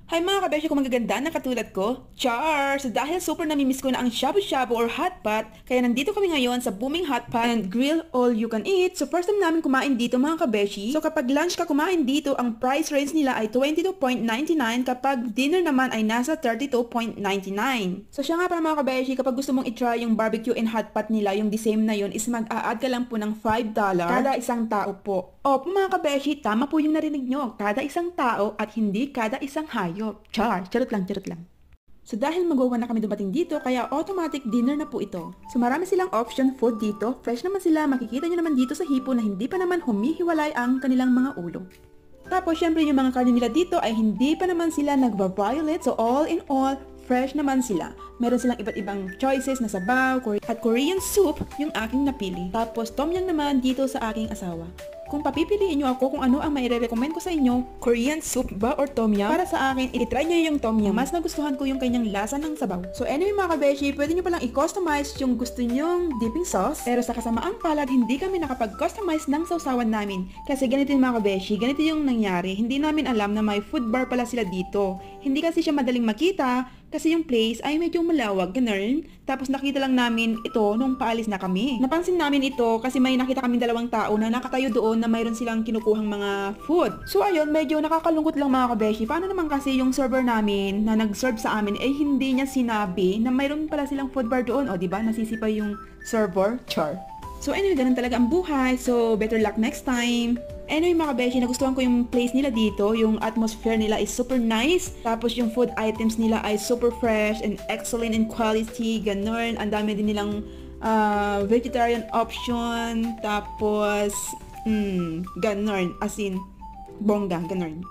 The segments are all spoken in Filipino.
Hi mga kabeshi ko magaganda na katulad ko. Char! So dahil super namimiss ko na ang shabu-shabu or hot pot, kaya nandito kami ngayon sa booming hot pot and grill all you can eat. So first time namin kumain dito mga kabeshi. So kapag lunch ka kumain dito, ang price range nila ay 22.99. Kapag dinner naman ay nasa 32.99. So siya nga para mga kabeshi, kapag gusto mong itry yung barbecue and hot pot nila, yung the same na yun, is mag-a-add ka lang po ng $5 kada isang tao po. Opo mga kabeshi, tama po yung narinig nyo. Kada isang tao at hindi kada isang hayop. Char! Charot lang, charot lang. So dahil mag-1 na kami dumating dito, kaya automatic dinner na po ito. So marami silang option food dito. Fresh naman sila, makikita nyo naman dito sa hipo na hindi pa naman humihiwalay ang kanilang mga ulo. Tapos syempre yung mga karne nila dito ay hindi pa naman sila nagva-violet. So all in all, fresh naman sila. Meron silang iba't ibang choices na sabaw, at Korean soup yung aking napili. Tapos tom yum naman dito sa aking asawa. Kung papipiliin nyo ako kung ano ang maire-recommend ko sa inyo, Korean soup ba or tom yum? Para sa akin, itry nyo yung tom yum. Mas nagustuhan ko yung kanyang lasa ng sabaw. So anyway mga kabeshi, pwede nyo palang i-customize yung gusto nyong dipping sauce. Pero sa kasamaang palad, hindi kami nakapag-customize ng sausawan namin. Kasi ganito yung mga kabeshi, ganito yung nangyari. Hindi namin alam na may food bar pala sila dito. Hindi kasi siya madaling makita. Kasi yung place ay medyo malawag, ganun. Tapos nakita lang namin ito nung paalis na kami. Napansin namin ito kasi may nakita kaming dalawang tao na nakatayo doon na mayroon silang kinukuhang mga food. So ayun, medyo nakakalungkot lang mga kabeshi. Paano naman kasi yung server namin na nag-serve sa amin ay hindi niya sinabi na mayroon pala silang food bar doon. O diba, nasisipay yung server. Char. So anyway, ganun talaga ang buhay. So better luck next time. Anyway mga kabeshi, nagustuhan ko yung place nila dito. Yung atmosphere nila is super nice. Tapos yung food items nila ay super fresh and excellent in quality. Ganun. Ang dami din nilang vegetarian option. Tapos, ganun. As in, bongga. Ganun.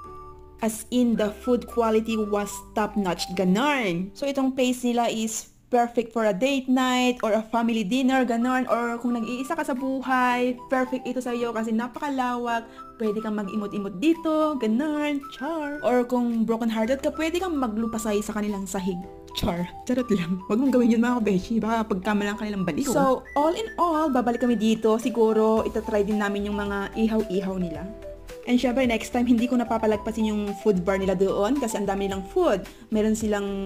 As in, the food quality was top-notch. Ganun. So itong place nila is perfect for a date night or a family dinner, ganon. Or kung nag-iisa ka sa buhay, perfect ito sa iyo kasi napakalawak. Pwede kang mag-imot-imot dito, ganon. Char. Or kung broken-hearted ka, pwede kang maglupasay sa kanilang sahig. Char. Charot lang. Huwag mong gawin yun mga kabeshi. Baka pagkamalang kanilang baliw. So, all in all, babalik kami dito. Siguro, itatry din namin yung mga ihaw-ihaw nila. And syempre, next time, hindi ko napapalagpasin yung food bar nila doon kasi ang dami nilang food. Meron silang,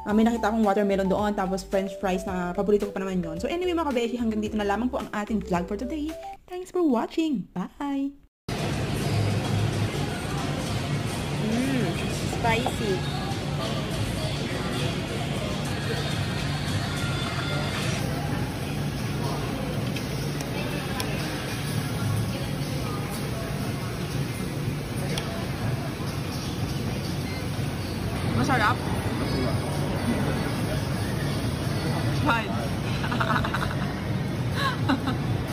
may nakita akong watermelon doon, tapos french fries na paborito ko pa naman yun. So anyway mga kabeshi, hanggang dito na lamang po ang ating vlog for today. Thanks for watching. Bye! Spicy. Masarap? Fine.